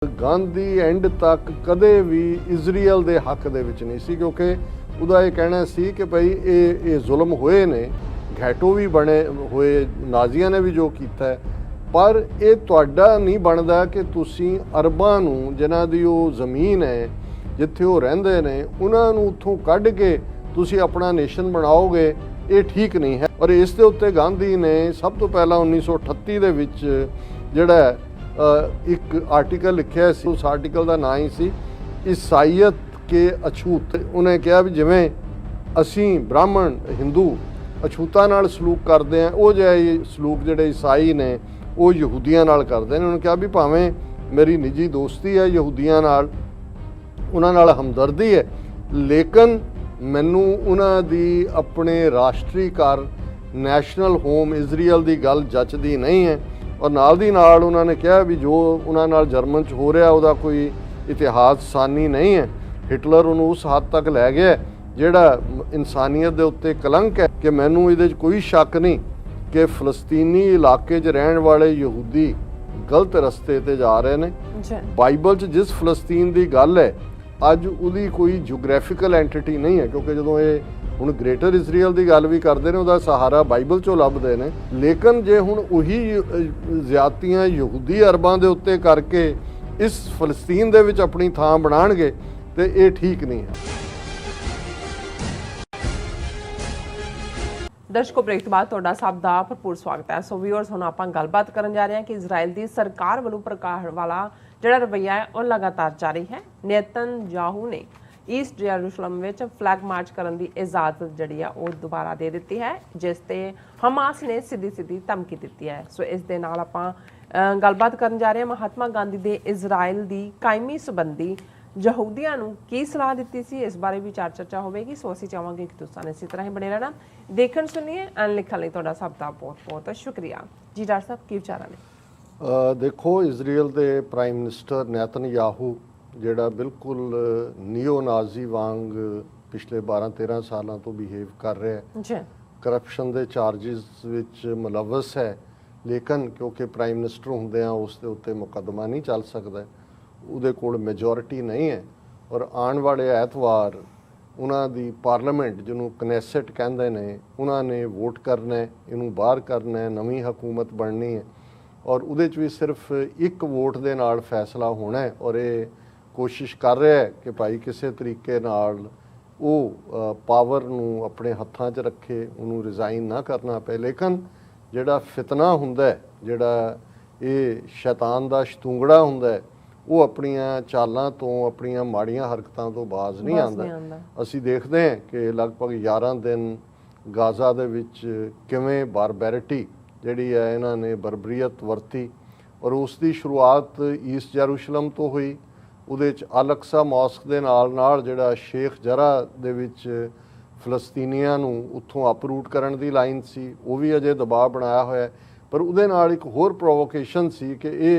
Gandhi and तक कदे भी इजराइल के हक दे विच नहीं सी, क्योंकि उहदा ये कहना सी कि भाई ये जुल्म होए ने, घैटो भी बने होए, नाजियां ने भी जो कीता है, पर ये तुहाडा नहीं बनदा कि तुसीं अरबां नूं जिन्हां दी ओह ज़मीन है जिथे वो रहिंदे ने उन्हां नूं उत्थों कढ के तुसीं अपना नेशन बनाओगे, ये ठीक नहीं है। और इस दे उत्ते गांधी ने सब तो पहला 1938 दे विच जिहड़ा एक आर्टिकल लिखिया सी, उस आर्टिकल का नाम ही सी ईसाईयत के अछूत। उन्हें कहा भी जिवें असी ब्राह्मण हिंदू अछूतां नाल सलूक करते हैं, वो जिहा सलूक जिहड़े ईसाई ने वो यहूदियां नाल करते हैं। उन्होंने कहा भी भावें मेरी निजी दोस्ती है यहूदियां नाल, उन्हां नाल हमदर्दी है, लेकिन मैनू उन्हां दी अपने राष्ट्री घर नैशनल होम इजराइल की गल जचदी नहीं है। और नाल दी नाल उन्होंने कहा भी जो उन्हां नाल जर्मन च हो रहा उसका कोई इतिहास सानी नहीं है। हिटलर उन्होंने उस हद तक लै गया जिहड़ा इंसानियत के उत्ते कलंक है कि मैनू इहदे च कोई शक नहीं कि फलस्तीनी इलाके च रहने वाले यहूदी गलत रस्ते ते जा रहे हैं। बाइबल च जिस फलस्तीन की गल है अज उहदी कोई जियोग्राफिकल एंटिटी नहीं है, क्योंकि जदों ये हुण ग्रेटर इजराइल की गल भी करते हैं उसका सहारा बाइबल चों लभदे ने। लेकिन जे हुण उही ज़्यादतियां यहूदी अरबां दे उत्ते करके इस फलस्तीन दे विच अपनी थां बनाणगे ते ये ठीक नहीं है। दर्शकों, ब्रेक तो बाद तुहाडा सब दा भरपूर स्वागत है। सो व्यूअर्स, हुण आपां गलबात करन जा रहे हैं कि इजराइल की सरकार वालों प्रकार वाला जिहड़ा रवैया है वह लगातार जारी है। नेतनयाहू ने ईस्ट यरूशलम में फ्लैग मार्च करने की इजाजत जी है वो दोबारा दे दी है, जिसते हमास ने सीधी सीधी धमकी दी है। सो इस दे नाल आपां गलबात करन जा रहे हैं महात्मा गांधी दे इजराइल की कायमी संबंधी यहूदियां नूं की सलाह दी सी, इस बारे भी चर्चा होगी। सो असीं चाहांगे कि तुसां ने इसी तरह ही बने रहना, देखण सुनिए एंड लिखण लई तुहाडा सब दा बहुत बहुत शुक्रिया जी। डॉक्टर साहब की विचार ने? देखो, इजराइल के प्राइम मिनिस्टर नेतनयाहू जिहड़ा बिल्कुल नियो नाजी वांग पिछले 12-13 सालों तो बिहेव कर रहा है, करप्शन के चार्जिस विच मुलवस है, लेकिन क्योंकि प्राइम मिनिस्टर होंदे आ उस दे उत्ते मुकदमा नहीं चल सकता, उहदे कोल मेजोरिटी नहीं है। और आने वाले ऐतवार उन्हां दी पार्लीमेंट जिन्हों कनैसेट कहंदे ने उन्होंने वोट करना है, इनू बाहर करना है, नवीं हुकूमत बननी है और उहदे च भी सिर्फ एक वोट दे नाल फैसला होना है। और ये कोशिश कर रहा है कि भाई किसी तरीके नाल वो पावर नूं अपने हत्थां च रखे, उन्होंने रिज़ाइन ना करना पे। लेकिन जिहड़ा फितना हुंदा है, जिहड़ा ये शैतान दा शतूंगड़ा हुंदा है, वो अपनियां चालां तो अपनियां माड़ियां हरकतां तो बाज नहीं आंदा। असीं देखते हैं कि लगभग 11 दिन गाज़ा दे विच किवें बारबैरिटी जिहड़ी है इन्हां ने बरबरीयत वरती। और उसकी शुरुआत ईस्ट यरूशलम तो हुई, उहदे च अल अक्सा मॉस्क दे नाल जिहड़ा शेख जरा दे विच फलस्तीनियां नूं उत्थों अपरूट करन दी लाइन सी, वो भी अजे दबाव बनाया होया। पर उहदे नाल एक होर प्रोवोकेशन सी कि ये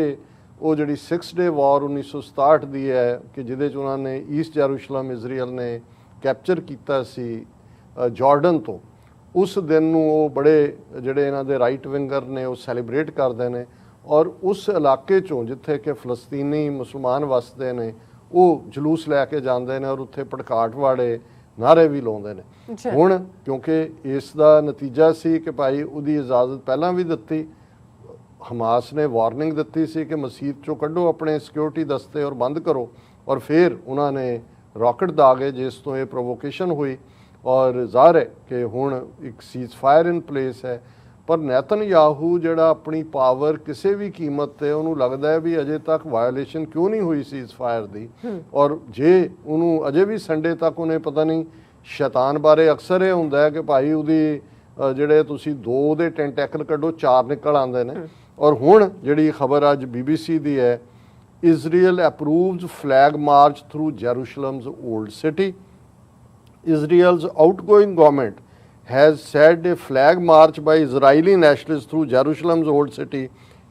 वो जिहड़ी 6 डे वॉर 1967 दी है कि जिहदे च उन्होंने ईस्ट यरूशलम इजराइल ने कैप्चर कीता सी जॉर्डन तो, उस दिन नूं वो बड़े जिहड़े इन्हां दे राइट विंगर ने वो सैलीब्रेट करते हैं। और उस इलाके चों जिथे कि फलस्तीनी मुसलमान वसते ने वो जलूस लैके जाते हैं और उत्थे भड़काहट वाले नारे भी लाउंदे ने। हुण क्योंकि इसका नतीजा सी कि भाई उहदी इजाजत पहलां भी दित्ती, हमास ने वार्निंग दी सी कि मसीत चों कड्डो अपने सिक्योरिटी दस्ते और बंद करो, और फिर उन्होंने रॉकेट दागे जिस तो ये प्रोवोकेशन हुई। और ज़ाहिर है कि हुण एक सीज़ फायर इन प्लेस है। पर नेतनयाहू जिहड़ा अपनी पावर किसी भी कीमत ते उन्होंने लगता है भी अजे तक वायोलेशन क्यों नहीं हुई सीज़ फायर दी, और जे उन्होंने अजे भी संडे तक उन्हें पता नहीं शैतान बारे अक्सर ये हुंदा है कि भाई उहदी जिहड़े तुसीं 2 दे टेंटैकल कड्डो 4 निकल आंदे ने। और हुण जिहड़ी खबर अज BBC दी है, Israel approves flag march through Jerusalem's old city. Israel's outgoing government has said a flag march by Israeli nationalists through Jerusalem's old city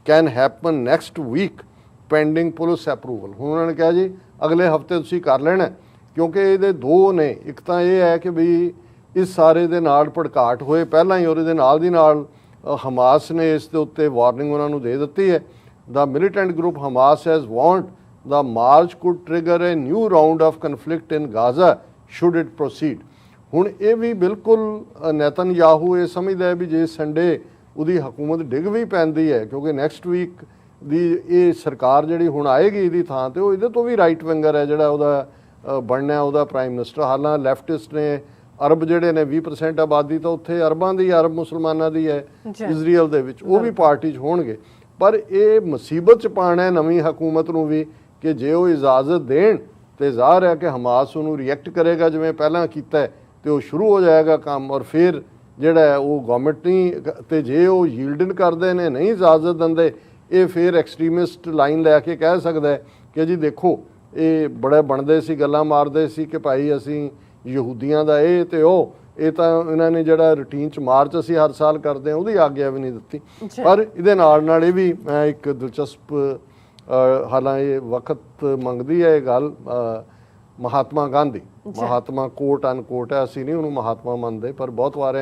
can happen next week pending police approval। हुण उन्होंने कहा जी अगले हफ्ते तुसीं कर लेना, क्योंकि ये दो ने, एक तो ये है कि भी इस सारे दे नाल भड़काहट होए पहलां ही, और इहदे नाल दी नाल हमास ने इस दे उत्ते वार्निंग उन्होंने दे दी है। The militant group Hamas has warned the march could trigger a new round of conflict in Gaza should it proceed। ਹੁਣ ਇਹ ਵੀ ਬਿਲਕੁਲ ਨੇਤਨਯਾਹੂ ਇਹ ਸਮਝਦਾ ਹੈ ਵੀ ਜੇ ਸੰਡੇ ਉਹਦੀ ਹਕੂਮਤ ਡਿੱਗ ਵੀ ਪੈਂਦੀ ਹੈ, ਕਿਉਂਕਿ ਨੈਕਸਟ ਵੀਕ ਦੀ ਇਹ ਸਰਕਾਰ ਜਿਹੜੀ ਹੁਣ ਆਏਗੀ ਇਹਦੀ ਥਾਂ ਤੇ, ਉਹ ਇਹਦੇ ਤੋਂ ਵੀ ਰਾਈਟ ਵਿੰਗਰ ਹੈ ਜਿਹੜਾ ਉਹਦਾ ਬਣਨਾ ਉਹਦਾ ਪ੍ਰਾਈਮ ਮਿਨਿਸਟਰ। ਹਾਲਾਂ ਲੈਫਟਿਸਟ ਨੇ, ਅਰਬ ਜਿਹੜੇ ਨੇ 20% ਆਬਾਦੀ ਤਾਂ ਉੱਥੇ ਅਰਬਾਂ ਦੀ, ਅਰਬ ਮੁਸਲਮਾਨਾਂ ਦੀ ਹੈ ਇਜ਼ਰਾਈਲ ਦੇ ਵਿੱਚ, ਉਹ ਵੀ ਪਾਰਟੀ 'ਚ ਹੋਣਗੇ। ਪਰ ਇਹ ਮੁਸੀਬਤ 'ਚ ਪਾਉਣਾ ਨਵੀਂ ਹਕੂਮਤ ਨੂੰ ਵੀ ਕਿ ਜੇ ਉਹ ਇਜਾਜ਼ਤ ਦੇਣ ਤੇ ਜ਼ਾਹਰ ਹੈ ਕਿ ਹਮਾਸ ਉਹਨੂੰ ਰਿਐਕਟ ਕਰੇਗਾ ਜਿਵੇਂ ਪਹਿਲਾਂ ਕੀਤਾ ਤੇ ਉਹ ਸ਼ੁਰੂ ਹੋ ਜਾਏਗਾ ਕੰਮ। ਔਰ ਫਿਰ ਜਿਹੜਾ ਉਹ ਗਵਰਨਮੈਂਟ ਨਹੀਂ, ਤੇ ਜੇ ਉਹ ਯੀਲਡ ਕਰਦੇ ਨੇ, ਨਹੀਂ ਇਜਾਜ਼ਤ ਦਿੰਦੇ, ਇਹ ਫਿਰ ਐਕਸਟ੍ਰੀਮਿਸਟ ਲਾਈਨ ਲੈ ਕੇ ਕਹਿ ਸਕਦਾ ਕਿ ਜੀ ਦੇਖੋ ਇਹ ਬੜੇ ਬਣਦੇ ਸੀ, ਗੱਲਾਂ ਮਾਰਦੇ ਸੀ ਕਿ ਭਾਈ ਅਸੀਂ ਯਹੂਦੀਆਂ ਦਾ ਇਹ ਤੇ ਉਹ, ਇਹ ਤਾਂ ਇਹਨਾਂ ਨੇ ਜਿਹੜਾ ਰੂਟੀਨ 'ਚ ਮਾਰਚ ਅਸੀਂ ਹਰ ਸਾਲ ਕਰਦੇ ਹਾਂ ਉਹਦੀ ਆਗਿਆ ਵੀ ਨਹੀਂ ਦਿੱਤੀ। ਪਰ ਇਹਦੇ ਨਾਲ ਇਹ ਵੀ ਮੈਂ ਇੱਕ ਦਿਲਚਸਪ, ਹਾਲਾਂ ਇਹ ਵਕਤ ਮੰਗਦੀ ਹੈ ਇਹ ਗੱਲ, ਮਹਾਤਮਾ ਗਾਂਧੀ, ਮਹਾਤਮਾ ਕੋਟ ਅਨਕੋਟ ਹੈ, ਅਸੀਂ ਨਹੀਂ ਉਹਨੂੰ ਮਹਾਤਮਾ ਮੰਨਦੇ, ਪਰ ਬਹੁਤ ਵਾਰ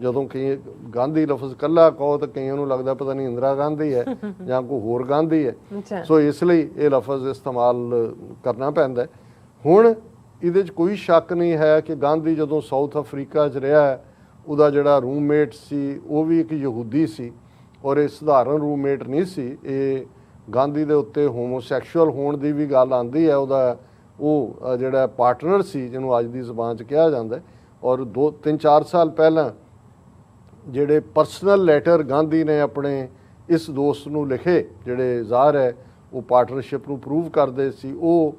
ਜਦੋਂ ਕਈ ਗਾਂਧੀ ਲਫ਼ਜ਼ ਇਕੱਲਾ ਕਹੋ ਤਾਂ ਕਈਆਂ ਨੂੰ ਲੱਗਦਾ ਪਤਾ ਨਹੀਂ ਇੰਦਰਾ ਗਾਂਧੀ ਹੈ ਜਾਂ ਕੋਈ ਹੋਰ ਗਾਂਧੀ ਹੈ। ਸੋ ਇਸ ਲਈ ਇਹ ਲਫ਼ਜ਼ ਇਸਤੇਮਾਲ ਕਰਨਾ ਪੈਂਦਾ। ਹੁਣ ਇਹਦੇ 'ਚ ਕੋਈ ਸ਼ੱਕ ਨਹੀਂ ਹੈ ਕਿ ਗਾਂਧੀ ਜਦੋਂ ਸਾਊਥ ਅਫਰੀਕਾ 'ਚ ਰਿਹਾ, ਉਹਦਾ ਜਿਹੜਾ ਰੂਮਮੇਟ ਸੀ ਉਹ ਵੀ ਇੱਕ ਯਹੂਦੀ ਸੀ, ਔਰ ਇਹ ਸਧਾਰਨ ਰੂਮਮੇਟ ਨਹੀਂ ਸੀ। ਇਹ ਗਾਂਧੀ ਦੇ ਉੱਤੇ ਹੋਮੋਸੈਕਸ਼ੂਅਲ ਹੋਣ ਦੀ ਵੀ ਗੱਲ ਆਉਂਦੀ ਹੈ। ਉਹਦਾ ਉਹ ਜਿਹੜਾ ਪਾਰਟਨਰ ਸੀ, ਜਿਹਨੂੰ ਅੱਜ ਦੀ ਜ਼ੁਬਾਨ 'ਚ ਕਿਹਾ ਜਾਂਦਾ, ਔਰ 2-3-4 ਸਾਲ ਪਹਿਲਾਂ ਜਿਹੜੇ ਪਰਸਨਲ ਲੈਟਰ ਗਾਂਧੀ ਨੇ ਆਪਣੇ ਇਸ ਦੋਸਤ ਨੂੰ ਲਿਖੇ, ਜਿਹੜੇ ਜ਼ਾਹਰ ਹੈ ਉਹ ਪਾਰਟਨਰਸ਼ਿਪ ਨੂੰ ਪ੍ਰੂਵ ਕਰਦੇ ਸੀ, ਉਹ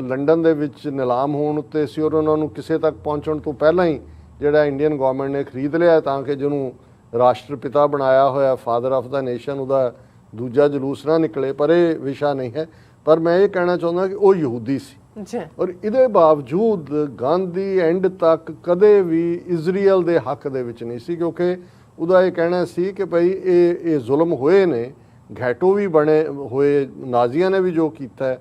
ਲੰਡਨ ਦੇ ਵਿੱਚ ਨਿਲਾਮ ਹੋਣ ਉੱਤੇ ਸੀ, ਔਰ ਉਹਨਾਂ ਨੂੰ ਕਿਸੇ ਤੱਕ ਪਹੁੰਚਣ ਤੋਂ ਪਹਿਲਾਂ ਹੀ ਜਿਹੜਾ ਇੰਡੀਅਨ ਗਵਰਨਮੈਂਟ ਨੇ ਖਰੀਦ ਲਿਆ ਤਾਂ ਕਿ ਜਿਹਨੂੰ ਰਾਸ਼ਟਰਪਿਤਾ ਬਣਾਇਆ ਹੋਇਆ, ਫਾਦਰ ਆਫ ਦਾ ਨੇਸ਼ਨ, ਉਹਦਾ ਦੂਜਾ ਜਲੂਸ ਨਾ ਨਿਕਲੇ। ਪਰ ਇਹ ਵਿਸ਼ਾ ਨਹੀਂ ਹੈ। ਪਰ ਮੈਂ ਇਹ ਕਹਿਣਾ ਚਾਹੁੰਦਾ ਕਿ ਉਹ ਯਹੂਦੀ ਸੀ, ਔਰ ਇਹਦੇ ਬਾਵਜੂਦ ਗਾਂਧੀ ਐਂਡ ਤੱਕ ਕਦੇ ਵੀ ਇਜ਼ਰਾਈਲ ਦੇ ਹੱਕ ਦੇ ਵਿੱਚ ਨਹੀਂ ਸੀ, ਕਿਉਂਕਿ ਉਹਦਾ ਇਹ ਕਹਿਣਾ ਸੀ ਕਿ ਭਾਈ ਇਹ ਜ਼ੁਲਮ ਹੋਏ ਨੇ, ਘੈਟੋ ਵੀ ਬਣੇ ਹੋਏ, ਨਾਜ਼ੀਆਂ ਨੇ ਵੀ ਜੋ ਕੀਤਾ,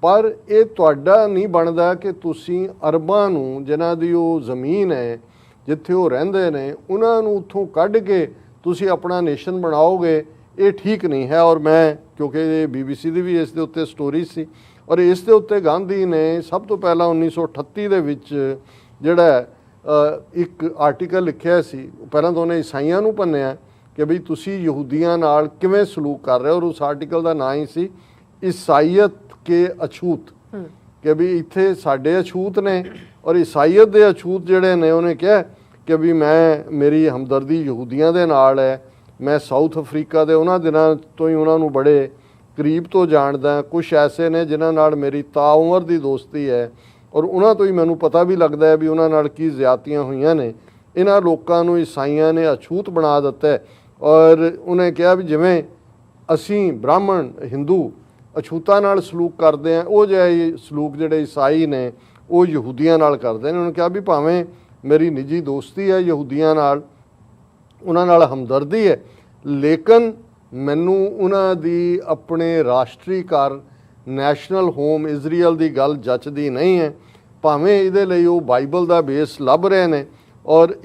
ਪਰ ਇਹ ਤੁਹਾਡਾ ਨਹੀਂ ਬਣਦਾ ਕਿ ਤੁਸੀਂ ਅਰਬਾਂ ਨੂੰ, ਜਿਨ੍ਹਾਂ ਦੀ ਉਹ ਜ਼ਮੀਨ ਹੈ ਜਿੱਥੇ ਉਹ ਰਹਿੰਦੇ ਨੇ, ਉਹਨਾਂ ਨੂੰ ਉੱਥੋਂ ਕੱਢ ਕੇ ਤੁਸੀਂ ਆਪਣਾ ਨੇਸ਼ਨ ਬਣਾਓਗੇ। ਇਹ ਠੀਕ ਨਹੀਂ ਹੈ। ਔਰ ਮੈਂ, ਕਿਉਂਕਿ ਇਹ BBC ਦੀ ਵੀ ਇਸ ਦੇ ਉੱਤੇ ਸਟੋਰੀ ਸੀ, ਔਰ ਇਸ ਦੇ ਉੱਤੇ ਗਾਂਧੀ ਨੇ ਸਭ ਤੋਂ ਪਹਿਲਾਂ 1938 ਦੇ ਵਿੱਚ ਜਿਹੜਾ ਇੱਕ ਆਰਟੀਕਲ ਲਿਖਿਆ ਸੀ। ਪਹਿਲਾਂ ਤਾਂ ਉਹਨੇ ਈਸਾਈਆਂ ਨੂੰ ਭੰਨਿਆ ਕਿ ਬਈ ਤੁਸੀਂ ਯਹੂਦੀਆਂ ਨਾਲ ਕਿਵੇਂ ਸਲੂਕ ਕਰ ਰਹੇ ਹੋ, ਔਰ ਉਸ ਆਰਟੀਕਲ ਦਾ ਨਾਂ ਹੀ ਸੀ ਈਸਾਈਅਤ ਕੇ ਅਛੂਤ, ਕਿ ਵੀ ਇੱਥੇ ਸਾਡੇ ਅਛੂਤ ਨੇ ਔਰ ਈਸਾਈਅਤ ਦੇ ਅਛੂਤ ਜਿਹੜੇ ਨੇ। ਉਹਨੇ ਕਿਹਾ ਕਿ ਵੀ ਮੇਰੀ ਹਮਦਰਦੀ ਯਹੂਦੀਆਂ ਦੇ ਨਾਲ ਹੈ। ਮੈਂ ਸਾਊਥ ਅਫਰੀਕਾ ਦੇ ਉਹਨਾਂ ਦਿਨਾਂ ਤੋਂ ਹੀ ਉਹਨਾਂ ਨੂੰ ਬੜੇ ਕਰੀਬ ਤੋਂ ਜਾਣਦਾ। ਕੁਛ ਐਸੇ ਨੇ ਜਿਨ੍ਹਾਂ ਨਾਲ ਮੇਰੀ ਤਾਉਮਰ ਦੀ ਦੋਸਤੀ ਹੈ, ਔਰ ਉਹਨਾਂ ਤੋਂ ਹੀ ਮੈਨੂੰ ਪਤਾ ਵੀ ਲੱਗਦਾ ਹੈ ਵੀ ਉਹਨਾਂ ਨਾਲ ਕੀ ਜ਼ਿਆਦਤੀਆਂ ਹੋਈਆਂ ਨੇ। ਇਹਨਾਂ ਲੋਕਾਂ ਨੂੰ ਈਸਾਈਆਂ ਨੇ ਅਛੂਤ ਬਣਾ ਦਿੱਤਾ। ਔਰ ਉਹਨੇ ਕਿਹਾ ਵੀ ਜਿਵੇਂ ਅਸੀਂ ਬ੍ਰਾਹਮਣ ਹਿੰਦੂ ਅਛੂਤਾਂ ਨਾਲ ਸਲੂਕ ਕਰਦੇ ਹਾਂ, ਉਹ ਜਿਹੇ ਸਲੂਕ ਜਿਹੜੇ ਈਸਾਈ ਨੇ ਉਹ ਯਹੂਦੀਆਂ ਨਾਲ ਕਰਦੇ ਨੇ। ਉਹਨੇ ਕਿਹਾ ਵੀ ਭਾਵੇਂ ਮੇਰੀ ਨਿੱਜੀ ਦੋਸਤੀ ਹੈ ਯਹੂਦੀਆਂ ਨਾਲ, ਉਹਨਾਂ ਨਾਲ ਹਮਦਰਦੀ ਹੈ, ਲੇਕਿਨ ਮੈਨੂੰ ਉਹਨਾਂ ਦੀ ਆਪਣੇ ਰਾਸ਼ਟਰੀ ਘਰ, ਨੈਸ਼ਨਲ ਹੋਮ ਇਜ਼ਰਾਈਲ ਦੀ ਗੱਲ ਜੱਚਦੀ ਨਹੀਂ ਹੈ। ਭਾਵੇਂ ਇਹਦੇ ਲਈ ਉਹ ਬਾਈਬਲ ਦਾ ਬੇਸ ਲੱਭ ਰਹੇ ਨੇ, ਔਰ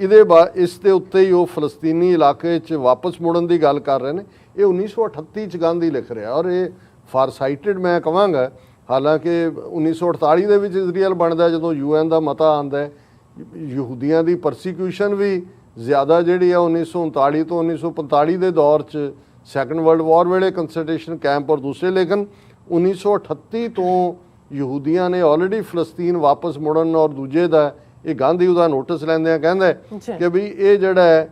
ਇਸ ਦੇ ਉੱਤੇ ਹੀ ਉਹ ਫਲਸਤੀਨੀ ਇਲਾਕੇ 'ਚ ਵਾਪਸ ਮੁੜਨ ਦੀ ਗੱਲ ਕਰ ਰਹੇ ਨੇ। ਇਹ 1938 'ਚ ਗਾਂਧੀ ਲਿਖ ਰਿਹਾ, ਔਰ ਇਹ ਫਾਰਸਾਈਟਡ ਮੈਂ ਕਹਾਂਗਾ। ਹਾਲਾਂਕਿ 1948 ਦੇ ਵਿੱਚ ਇਜ਼ਰਾਈਲ ਬਣਦਾ, ਜਦੋਂ UN ਦਾ ਮਤਾ ਆਉਂਦਾ। ਯਹੂਦੀਆਂ ਦੀ ਪਰਸੀਕਿਊਸ਼ਨ ਵੀ ਜ਼ਿਆਦਾ ਜਿਹੜੀ ਆ 1939 ਤੋਂ 1945 ਦੇ ਦੌਰ 'ਚ, ਸੈਕੰਡ ਵਰਲਡ ਵਾਰ ਵੇਲੇ ਕੰਸੈਂਟਰੇਸ਼ਨ ਕੈਂਪ ਔਰ ਦੂਸਰੇ, ਲੇਕਿਨ 1938 ਤੋਂ ਯਹੂਦੀਆਂ ਨੇ ਆਲਰੇਡੀ ਫਲਸਤੀਨ ਵਾਪਸ ਮੁੜਨ। ਔਰ ਦੂਜੇ ਦਾ ਇਹ ਗਾਂਧੀ ਉਹਦਾ ਨੋਟਿਸ ਲੈਂਦਿਆਂ ਕਹਿੰਦਾ ਕਿ ਵੀ ਇਹ ਜਿਹੜਾ ਹੈ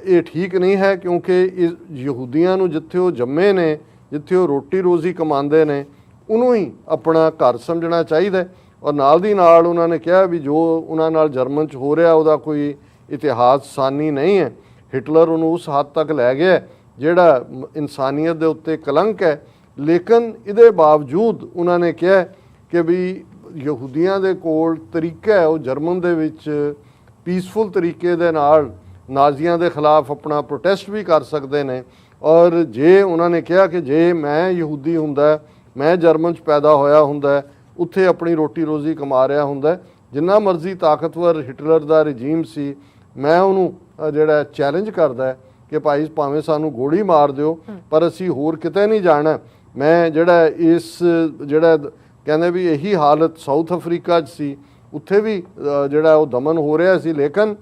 ਇਹ ਠੀਕ ਨਹੀਂ ਹੈ, ਕਿਉਂਕਿ ਯਹੂਦੀਆਂ ਨੂੰ ਜਿੱਥੇ ਉਹ ਜੰਮੇ ਨੇ, ਜਿੱਥੇ ਉਹ ਰੋਟੀ ਰੋਜ਼ੀ ਕਮਾਉਂਦੇ ਨੇ, ਉਹਨੂੰ ਹੀ ਆਪਣਾ ਘਰ ਸਮਝਣਾ ਚਾਹੀਦਾ। ਔਰ ਨਾਲ ਦੀ ਨਾਲ ਉਹਨਾਂ ਨੇ ਕਿਹਾ ਵੀ ਜੋ ਉਹਨਾਂ ਨਾਲ ਜਰਮਨ 'ਚ ਹੋ ਰਿਹਾ ਉਹਦਾ ਕੋਈ ਇਤਿਹਾਸ ਸਾਨੀ ਨਹੀਂ ਹੈ। ਹਿਟਲਰ ਉਹਨੂੰ ਉਸ ਹੱਦ ਤੱਕ ਲੈ ਗਿਆ ਜਿਹੜਾ ਇਨਸਾਨੀਅਤ ਦੇ ਉੱਤੇ ਕਲੰਕ ਹੈ। ਲੇਕਿਨ ਇਹਦੇ ਬਾਵਜੂਦ ਉਹਨਾਂ ਨੇ ਕਿਹਾ ਕਿ ਵੀ ਯਹੂਦੀਆਂ ਦੇ ਕੋਲ ਤਰੀਕਾ ਹੈ, ਉਹ ਜਰਮਨ ਦੇ ਵਿੱਚ ਪੀਸਫੁਲ ਤਰੀਕੇ ਦੇ ਨਾਲ ਨਾਜ਼ੀਆਂ ਦੇ ਖਿਲਾਫ ਆਪਣਾ ਪ੍ਰੋਟੈਸਟ ਵੀ ਕਰ ਸਕਦੇ ਨੇ। ਔਰ ਜੇ ਉਹਨਾਂ ਨੇ ਕਿਹਾ ਕਿ ਜੇ ਮੈਂ ਯਹੂਦੀ ਹੁੰਦਾ, ਮੈਂ ਜਰਮਨ 'ਚ ਪੈਦਾ ਹੋਇਆ ਹੁੰਦਾ, ਉੱਥੇ ਆਪਣੀ ਰੋਟੀ ਰੋਜ਼ੀ ਕਮਾ ਰਿਹਾ ਹੁੰਦਾ, ਜਿੰਨਾ ਮਰਜ਼ੀ ਤਾਕਤਵਰ ਹਿਟਲਰ ਦਾ ਰਜੀਮ ਸੀ, ਮੈਂ ਉਹਨੂੰ ਜਿਹੜਾ ਚੈਲੰਜ ਕਰਦਾ ਕਿ ਭਾਈ ਭਾਵੇਂ ਸਾਨੂੰ ਗੋਲੀ ਮਾਰ ਦਿਓ, ਪਰ ਅਸੀਂ ਹੋਰ ਕਿਤੇ ਨਹੀਂ ਜਾਣਾ। ਮੈਂ ਜਿਹੜਾ ਇਸ ਜਿਹੜਾ ਕਹਿੰਦੇ ਵੀ ਇਹੀ ਹਾਲਤ ਸਾਊਥ ਅਫਰੀਕਾ 'ਚ ਸੀ, ਉੱਥੇ ਵੀ ਜਿਹੜਾ ਉਹ ਦਮਨ ਹੋ ਰਿਹਾ ਸੀ, ਲੇਕਿਨ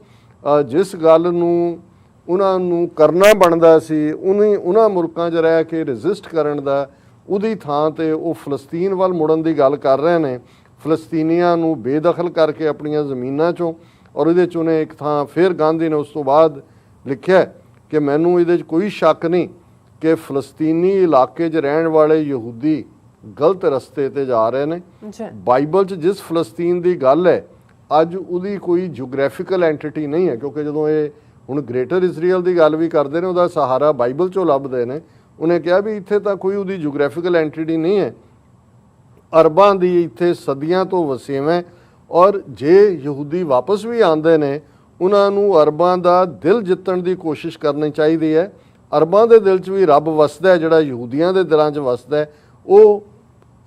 ਜਿਸ ਗੱਲ ਨੂੰ ਉਹਨਾਂ ਨੂੰ ਕਰਨਾ ਬਣਦਾ ਸੀ ਉਹਨਾਂ ਮੁਲਕਾਂ 'ਚ ਰਹਿ ਕੇ ਰੈਜ਼ਿਸਟ ਕਰਨ ਦਾ, ਉਹਦੀ ਥਾਂ 'ਤੇ ਉਹ ਫਲਸਤੀਨ ਵੱਲ ਮੁੜਨ ਦੀ ਗੱਲ ਕਰ ਰਹੇ ਨੇ, ਫਲਸਤੀਨੀਆਂ ਨੂੰ ਬੇਦਖਲ ਕਰਕੇ ਆਪਣੀਆਂ ਜ਼ਮੀਨਾਂ 'ਚੋਂ। ਔਰ ਇਹਦੇ 'ਚ ਉਹਨੇ ਇੱਕ ਥਾਂ ਫਿਰ ਗਾਂਧੀ ਨੇ ਉਸ ਤੋਂ ਬਾਅਦ ਲਿਖਿਆ ਕਿ ਮੈਨੂੰ ਇਹਦੇ 'ਚ ਕੋਈ ਸ਼ੱਕ ਨਹੀਂ ਕਿ ਫਲਸਤੀਨੀ ਇਲਾਕੇ 'ਚ ਰਹਿਣ ਵਾਲੇ ਯਹੂਦੀ ਗਲਤ ਰਸਤੇ 'ਤੇ ਜਾ ਰਹੇ ਨੇ। ਬਾਈਬਲ 'ਚ ਜਿਸ ਫਲਸਤੀਨ ਦੀ ਗੱਲ ਹੈ ਅੱਜ ਉਹਦੀ ਕੋਈ ਜੀਓਗ੍ਰਾਫੀਕਲ ਐਂਟੀਟੀ ਨਹੀਂ ਹੈ, ਕਿਉਂਕਿ ਜਦੋਂ ਇਹ ਹੁਣ ਗ੍ਰੇਟਰ ਇਜ਼ਰਾਈਲ ਦੀ ਗੱਲ ਵੀ ਕਰਦੇ ਨੇ ਉਹਦਾ ਸਹਾਰਾ ਬਾਈਬਲ 'ਚੋਂ ਲੱਭਦੇ ਨੇ। ਉਹਨੇ ਕਿਹਾ ਵੀ ਇੱਥੇ ਤਾਂ ਕੋਈ ਉਹਦੀ ਜੀਓਗ੍ਰਾਫੀਕਲ ਐਂਟੀਟੀ ਨਹੀਂ ਹੈ, ਅਰਬਾਂ ਦੀ ਇੱਥੇ ਸਦੀਆਂ ਤੋਂ ਵਸੇਵਾਂ। ਔਰ ਜੇ ਯਹੂਦੀ ਵਾਪਸ ਵੀ ਆਉਂਦੇ ਨੇ ਉਹਨਾਂ ਨੂੰ ਅਰਬਾਂ ਦਾ ਦਿਲ ਜਿੱਤਣ ਦੀ ਕੋਸ਼ਿਸ਼ ਕਰਨੀ ਚਾਹੀਦੀ ਹੈ। ਅਰਬਾਂ ਦੇ ਦਿਲ 'ਚ ਵੀ ਰੱਬ ਵਸਦਾ, ਜਿਹੜਾ ਯਹੂਦੀਆਂ ਦੇ ਦਿਲਾਂ 'ਚ ਵਸਦਾ। ਉਹ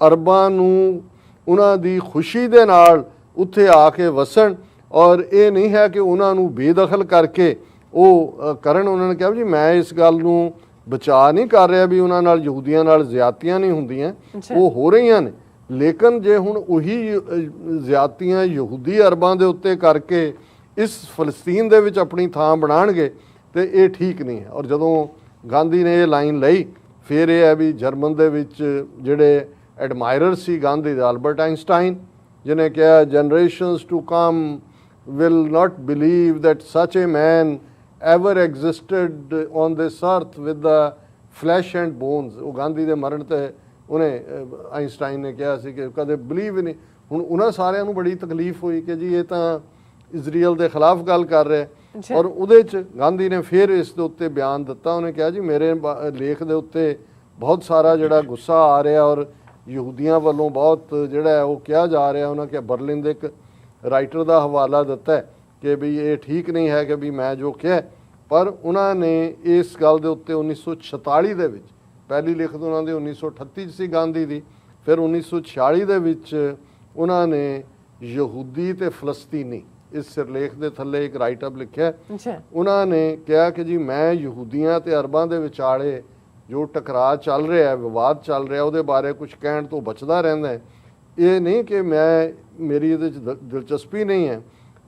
ਅਰਬਾਂ ਨੂੰ ਉਹਨਾਂ ਦੀ ਖੁਸ਼ੀ ਦੇ ਨਾਲ ਉੱਥੇ ਆ ਕੇ ਵਸਣ, ਔਰ ਇਹ ਨਹੀਂ ਹੈ ਕਿ ਉਹਨਾਂ ਨੂੰ ਬੇਦਖਲ ਕਰਕੇ ਉਹ ਕਰਨ। ਉਹਨਾਂ ਨੇ ਕਿਹਾ ਜੀ ਮੈਂ ਇਸ ਗੱਲ ਨੂੰ ਬਚਾ ਨਹੀਂ ਕਰ ਰਿਹਾ ਵੀ ਉਹਨਾਂ ਨਾਲ ਯਹੂਦੀਆਂ ਨਾਲ ਜ਼ਿਆਦਤੀਆਂ ਨਹੀਂ ਹੁੰਦੀਆਂ, ਉਹ ਹੋ ਰਹੀਆਂ ਨੇ, ਲੇਕਿਨ ਜੇ ਹੁਣ ਉਹੀ ਜ਼ਿਆਦਤੀਆਂ ਯਹੂਦੀ ਅਰਬਾਂ ਦੇ ਉੱਤੇ ਕਰਕੇ ਇਸ ਫਲਸਤੀਨ ਦੇ ਵਿੱਚ ਆਪਣੀ ਥਾਂ ਬਣਾਉਣਗੇ ਤੇ ਇਹ ਠੀਕ ਨਹੀਂ ਹੈ। ਔਰ ਜਦੋਂ ਗਾਂਧੀ ਨੇ ਇਹ ਲਾਈਨ ਲਈ, ਫਿਰ ਇਹ ਹੈ ਵੀ ਜਰਮਨ ਦੇ ਵਿੱਚ ਜਿਹੜੇ ਐਡਮਾਇਰਰ ਸੀ ਗਾਂਧੀ ਦੇ, ਅਲਬਰਟ ਆਇਨਸਟਾਈਨ, ਜਿਹਨੇ ਕਿਹਾ generations to come will not believe that such a man ever existed on this earth with the flesh and bones। ਉਹ ਗਾਂਧੀ ਦੇ ਮਰਨ ਤੇ ਉਹਨੇ ਆਇਨਸਟਾਈਨ ਨੇ ਕਿਹਾ ਸੀ ਕਿ ਕਦੇ ਬਲੀਵ ਹੀ ਨਹੀਂ। ਹੁਣ ਉਹਨਾਂ ਸਾਰਿਆਂ ਨੂੰ ਬੜੀ ਤਕਲੀਫ ਹੋਈ ਕਿ ਜੀ ਇਹ ਤਾਂ ਇਜ਼ਰਾਈਲ ਦੇ ਖਿਲਾਫ ਗੱਲ ਕਰ ਰਿਹਾ। ਔਰ ਉਹਦੇ 'ਚ ਗਾਂਧੀ ਨੇ ਫਿਰ ਇਸ ਦੇ ਉੱਤੇ ਬਿਆਨ ਦਿੱਤਾ। ਉਹਨੇ ਕਿਹਾ ਜੀ ਮੇਰੇ ਲੇਖ ਦੇ ਉੱਤੇ ਬਹੁਤ ਸਾਰਾ ਜਿਹੜਾ ਗੁੱਸਾ ਆ ਰਿਹਾ ਔਰ ਯਹੂਦੀਆਂ ਵੱਲੋਂ ਬਹੁਤ ਜਿਹੜਾ ਉਹ ਕਿਹਾ ਜਾ ਰਿਹਾ। ਉਹਨਾਂ ਕਿਹਾ ਬਰਲਿਨ ਦੇ ਇੱਕ ਰਾਈਟਰ ਦਾ ਹਵਾਲਾ ਦਿੱਤਾ ਕਿ ਵੀ ਇਹ ਠੀਕ ਨਹੀਂ ਹੈ ਕਿ ਵੀ ਮੈਂ ਜੋ ਕਿਹਾ, ਪਰ ਉਹਨਾਂ ਨੇ ਇਸ ਗੱਲ ਦੇ ਉੱਤੇ 1946 ਦੇ ਵਿੱਚ ਪਹਿਲੀ ਲਿਖਤ ਉਹਨਾਂ ਦੀ 1938 'ਚ ਸੀ ਗਾਂਧੀ ਦੀ, ਫਿਰ 1946 ਦੇ ਵਿੱਚ ਉਹਨਾਂ ਨੇ ਯਹੂਦੀ ਤੇ ਫਲਸਤੀਨੀ ਇਸ ਸਿਰਲੇਖ ਦੇ ਥੱਲੇ ਇੱਕ ਰਾਈਟਅਪ ਲਿਖਿਆ। ਉਹਨਾਂ ਨੇ ਕਿਹਾ ਕਿ ਜੀ ਮੈਂ ਯਹੂਦੀਆਂ ਤੇ ਅਰਬਾਂ ਦੇ ਵਿਚਾਲੇ ਜੋ ਟਕਰਾਅ ਚੱਲ ਰਿਹਾ, ਵਿਵਾਦ ਚੱਲ ਰਿਹਾ, ਉਹਦੇ ਬਾਰੇ ਕੁਝ ਕਹਿਣ ਤੋਂ ਬਚਦਾ ਰਹਿੰਦਾ ਹੈ। ਇਹ ਨਹੀਂ ਕਿ ਮੇਰੀ ਇਹਦੇ 'ਚ ਦਿਲਚਸਪੀ ਨਹੀਂ ਹੈ,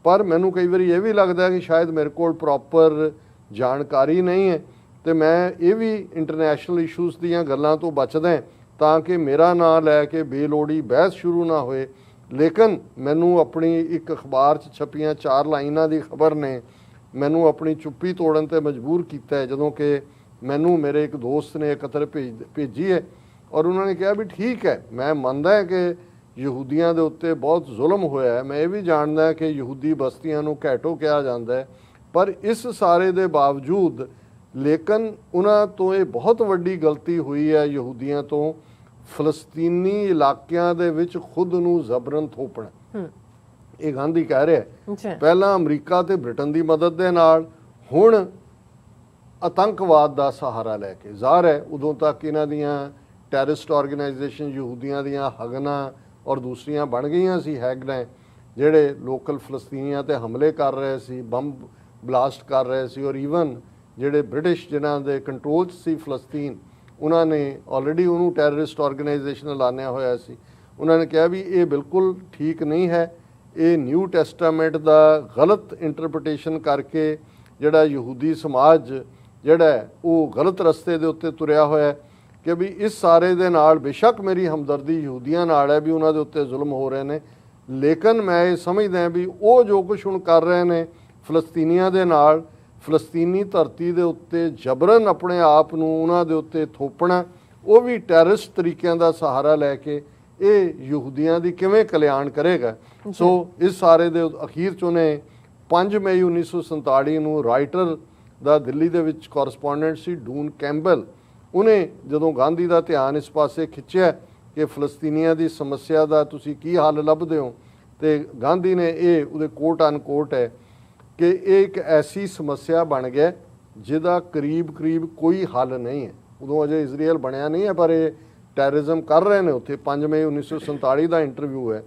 ਪਰ ਮੈਨੂੰ ਕਈ ਵਾਰੀ ਇਹ ਵੀ ਲੱਗਦਾ ਕਿ ਸ਼ਾਇਦ ਮੇਰੇ ਕੋਲ ਪ੍ਰੋਪਰ ਜਾਣਕਾਰੀ ਨਹੀਂ ਹੈ ਤੇ ਮੈਂ ਇਹ ਵੀ ਇੰਟਰਨੈਸ਼ਨਲ ਇਸ਼ੂਜ਼ ਦੀਆਂ ਗੱਲਾਂ ਤੋਂ ਬਚਦਾ ਤਾਂ ਕਿ ਮੇਰਾ ਨਾਂ ਲੈ ਕੇ ਬੇਲੋੜੀ ਬਹਿਸ ਸ਼ੁਰੂ ਨਾ ਹੋਏ। ਲੇਕਿਨ ਮੈਨੂੰ ਆਪਣੀ ਇੱਕ ਅਖਬਾਰ 'ਚ ਛਪੀਆਂ 4 ਲਾਈਨਾਂ ਦੀ ਖਬਰ ਨੇ ਮੈਨੂੰ ਆਪਣੀ ਚੁੱਪੀ ਤੋੜਨ 'ਤੇ ਮਜਬੂਰ ਕੀਤਾ ਹੈ, ਜਦੋਂ ਕਿ ਮੈਨੂੰ ਮੇਰੇ ਇੱਕ ਦੋਸਤ ਨੇ ਇਕੱਤਰ ਭੇਜੀ ਹੈ ਔਰ ਉਹਨਾਂ ਨੇ ਕਿਹਾ ਵੀ ਠੀਕ ਹੈ, ਮੈਂ ਮੰਨਦਾ ਹਾਂ ਕਿ ਯਹੂਦੀਆਂ ਦੇ ਉੱਤੇ ਬਹੁਤ ਜ਼ੁਲਮ ਹੋਇਆ ਹੈ, ਮੈਂ ਇਹ ਵੀ ਜਾਣਦਾ ਕਿ ਯਹੂਦੀ ਬਸਤੀਆਂ ਨੂੰ ਘੈਟੋ ਕਿਹਾ ਜਾਂਦਾ ਹੈ, ਪਰ ਇਸ ਸਾਰੇ ਦੇ ਬਾਵਜੂਦ ਲੇਕਿਨ ਉਹਨਾਂ ਤੋਂ ਇਹ ਬਹੁਤ ਵੱਡੀ ਗਲਤੀ ਹੋਈ ਹੈ ਯਹੂਦੀਆਂ ਤੋਂ ਫਲਸਤੀਨੀ ਇਲਾਕਿਆਂ ਦੇ ਵਿੱਚ ਖੁਦ ਨੂੰ ਜ਼ਬਰਨ ਥੋਪਣਾ। ਇਹ ਗਾਂਧੀ ਕਹਿ ਰਿਹਾ ਪਹਿਲਾਂ ਅਮਰੀਕਾ ਤੇ ਬ੍ਰਿਟਨ ਦੀ ਮਦਦ ਦੇ ਨਾਲ, ਹੁਣ ਆਤੰਕਵਾਦ ਦਾ ਸਹਾਰਾ ਲੈ ਕੇ। ਜ਼ਾਹਰ ਹੈ ਉਦੋਂ ਤੱਕ ਇਹਨਾਂ ਦੀਆਂ ਟੈਰਰਿਸਟ ਆਰਗੇਨਾਈਜੇਸ਼ਨ ਯਹੂਦੀਆਂ ਦੀਆਂ ਹਗਨਾ ਔਰ ਦੂਸਰੀਆਂ ਬਣ ਗਈਆਂ ਸੀ, ਹੈਗਨਾ, ਜਿਹੜੇ ਲੋਕਲ ਫਲਸਤੀਨੀਆਂ ਤੇ ਹਮਲੇ ਕਰ ਰਹੇ ਸੀ, ਬੰਬ ਬਲਾਸਟ ਕਰ ਰਹੇ ਸੀ। ਔਰ ਈਵਨ ਜਿਹੜੇ ਬ੍ਰਿਟਿਸ਼ ਜਿਨ੍ਹਾਂ ਦੇ ਕੰਟਰੋਲ 'ਚ ਸੀ ਫਲਸਤੀਨ, ਉਹਨਾਂ ਨੇ ਆਲਰੇਡੀ ਉਹਨੂੰ ਟੈਰਰਿਸਟ ਆਰਗੇਨਾਈਜੇਸ਼ਨ ਐਲਾਨਿਆ ਹੋਇਆ ਸੀ। ਉਹਨਾਂ ਨੇ ਕਿਹਾ ਵੀ ਇਹ ਬਿਲਕੁਲ ਠੀਕ ਨਹੀਂ ਹੈ, ਇਹ ਨਿਊ ਟੈਸਟਾਮੈਂਟ ਦਾ ਗਲਤ ਇੰਟਰਪ੍ਰੀਟੇਸ਼ਨ ਕਰਕੇ ਜਿਹੜਾ ਯਹੂਦੀ ਸਮਾਜ ਜਿਹੜਾ ਉਹ ਗਲਤ ਰਸਤੇ ਦੇ ਉੱਤੇ ਤੁਰਿਆ ਹੋਇਆ ਕਿ ਵੀ ਇਸ ਸਾਰੇ ਦੇ ਨਾਲ ਬੇਸ਼ੱਕ ਮੇਰੀ ਹਮਦਰਦੀ ਯਹੂਦੀਆਂ ਨਾਲ ਹੈ ਵੀ ਉਹਨਾਂ ਦੇ ਉੱਤੇ ਜ਼ੁਲਮ ਹੋ ਰਹੇ ਨੇ, ਲੇਕਿਨ ਮੈਂ ਇਹ ਸਮਝਦਾ ਵੀ ਉਹ ਜੋ ਕੁਛ ਹੁਣ ਕਰ ਰਹੇ ਨੇ ਫਲਸਤੀਨੀਆਂ ਦੇ ਨਾਲ, ਫਲਸਤੀਨੀ ਧਰਤੀ ਦੇ ਉੱਤੇ ਜਬਰਨ ਆਪਣੇ ਆਪ ਨੂੰ ਉਹਨਾਂ ਦੇ ਉੱਤੇ ਥੋਪਣਾ, ਉਹ ਵੀ ਟੈਰਰਿਸਟ ਤਰੀਕਿਆਂ ਦਾ ਸਹਾਰਾ ਲੈ ਕੇ, ਇਹ ਯਹੂਦੀਆਂ ਦੀ ਕਿਵੇਂ ਕਲਿਆਣ ਕਰੇਗਾ। ਸੋ ਇਸ ਸਾਰੇ ਦੇ ਅਖੀਰ 'ਚ ਉਹਨੇ 5 ਮਈ 1947 ਨੂੰ ਰਾਈਟਰ ਦਾ ਦਿੱਲੀ ਦੇ ਵਿੱਚ ਕੋਰਸਪੋਂਡੈਂਟ ਸੀ ਡੂਨ ਕੈਂਪਬੈਲ, ਉਹਨੇ ਜਦੋਂ ਗਾਂਧੀ ਦਾ ਧਿਆਨ ਇਸ ਪਾਸੇ ਖਿੱਚਿਆ ਕਿ ਫਲਸਤੀਨੀਆਂ ਦੀ ਸਮੱਸਿਆ ਦਾ ਤੁਸੀਂ ਕੀ ਹੱਲ ਲੱਭਦੇ ਹੋ, ਤੇ ਗਾਂਧੀ ਨੇ ਇਹ ਉਹਦੇ ਕੋਟ ਅਨਕੋਟ ਹੈ ਕਿ ਇਹ ਇੱਕ ਐਸੀ ਸਮੱਸਿਆ ਬਣ ਗਿਆ ਜਿਹਦਾ ਕਰੀਬ ਕੋਈ ਹੱਲ ਨਹੀਂ ਹੈ। ਉਦੋਂ ਅਜੇ ਇਜ਼ਰਾਈਲ ਬਣਿਆ ਨਹੀਂ ਹੈ, ਪਰ ਇਹ ਟੈਰਰਿਜ਼ਮ ਕਰ ਰਹੇ ਨੇ ਉੱਥੇ। 5 ਮਈ 1947 ਦਾ ਇੰਟਰਵਿਊ ਹੈ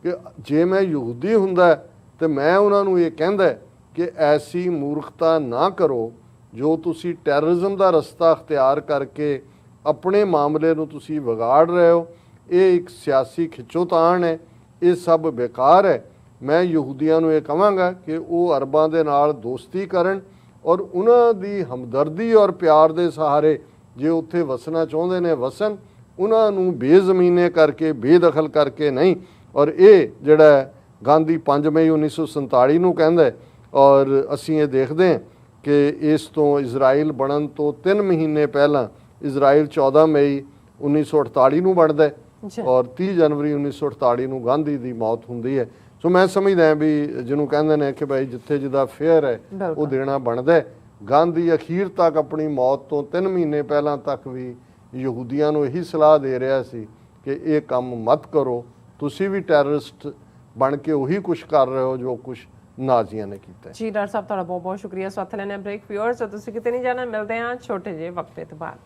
ਕਿ ਜੇ ਮੈਂ ਯਹੂਦੀ ਹੁੰਦਾ ਤੇ ਮੈਂ ਉਹਨਾਂ ਨੂੰ ਇਹ ਕਹਿੰਦਾ ਕਿ ਐਸੀ ਮੂਰਖਤਾ ਨਾ ਕਰੋ ਜੋ ਤੁਸੀਂ ਟੈਰਰਿਜ਼ਮ ਦਾ ਰਸਤਾ ਅਖਤਿਆਰ ਕਰਕੇ ਆਪਣੇ ਮਾਮਲੇ ਨੂੰ ਤੁਸੀਂ ਵਿਗਾੜ ਰਹੇ ਹੋ। ਇਹ ਇੱਕ ਸਿਆਸੀ ਖਿੱਚੋਤਾਣ ਹੈ, ਇਹ ਸਭ ਬੇਕਾਰ ਹੈ। ਮੈਂ ਯਹੂਦੀਆਂ ਨੂੰ ਇਹ ਕਹਾਂਗਾ ਕਿ ਉਹ ਅਰਬਾਂ ਦੇ ਨਾਲ ਦੋਸਤੀ ਕਰਨ ਔਰ ਉਹਨਾਂ ਦੀ ਹਮਦਰਦੀ ਔਰ ਪਿਆਰ ਦੇ ਸਹਾਰੇ ਜੇ ਉੱਥੇ ਵਸਣਾ ਚਾਹੁੰਦੇ ਨੇ ਵਸਣ, ਉਹਨਾਂ ਨੂੰ ਬੇਜ਼ਮੀਨੇ ਕਰਕੇ ਬੇਦਖਲ ਕਰਕੇ ਨਹੀਂ। ਔਰ ਇਹ ਜਿਹੜਾ ਗਾਂਧੀ 5 ਮਈ 1947 ਨੂੰ ਕਹਿੰਦਾ ਔਰ ਅਸੀਂ ਇਹ ਦੇਖਦੇ ਹਾਂ ਕਿ ਇਸ ਤੋਂ ਇਜ਼ਰਾਈਲ ਬਣਨ ਤੋਂ 3 ਮਹੀਨੇ ਪਹਿਲਾਂ ਇਜ਼ਰਾਈਲ 14 ਮਈ 1948 ਨੂੰ ਬਣਦਾ ਔਰ 30 ਜਨਵਰੀ 1948 ਨੂੰ ਗਾਂਧੀ ਦੀ ਮੌਤ ਹੁੰਦੀ ਹੈ। ਸੋ ਮੈਂ ਸਮਝਦਾ ਵੀ ਜਿਹਨੂੰ ਕਹਿੰਦੇ ਨੇ ਕਿ ਭਾਈ ਜਿੱਥੇ ਜਿਹਦਾ ਫੇਅਰ ਹੈ ਉਹ ਦੇਣਾ ਬਣਦਾ ਹੈ। ਗਾਂਧੀ ਅਖੀਰ ਤੱਕ ਆਪਣੀ ਮੌਤ ਤੋਂ 3 ਮਹੀਨੇ ਪਹਿਲਾਂ ਤੱਕ ਵੀ ਯਹੂਦੀਆਂ ਨੂੰ ਇਹੀ ਸਲਾਹ ਦੇ ਰਿਹਾ ਸੀ ਕਿ ਇਹ ਕੰਮ ਮਤ ਕਰੋ, ਤੁਸੀਂ ਵੀ ਟੈਰਰਿਸਟ ਬਣ ਕੇ ਉਹੀ ਕੁਝ ਕਰ ਰਹੇ ਹੋ ਜੋ ਕੁਝ ਨਾਜ਼ੀਆਂ ਨੇ ਕੀਤਾ। ਜੀ ਡਾਕਟਰ ਸਾਹਿਬ ਤੁਹਾਡਾ ਬਹੁਤ ਬਹੁਤ ਸ਼ੁਕਰੀਆ। ਸਾਥ ਲੈਣੇ ਬ੍ਰੇਕ। ਵਿਊਅਰਸ ਤੁਸੀਂ ਕਿਤੇ ਨਹੀਂ ਜਾਣਾ, ਮਿਲਦੇ ਹਾਂ ਛੋਟੇ ਜਿਹੇ ਵਕਫੇ ਤੋਂ ਬਾਅਦ।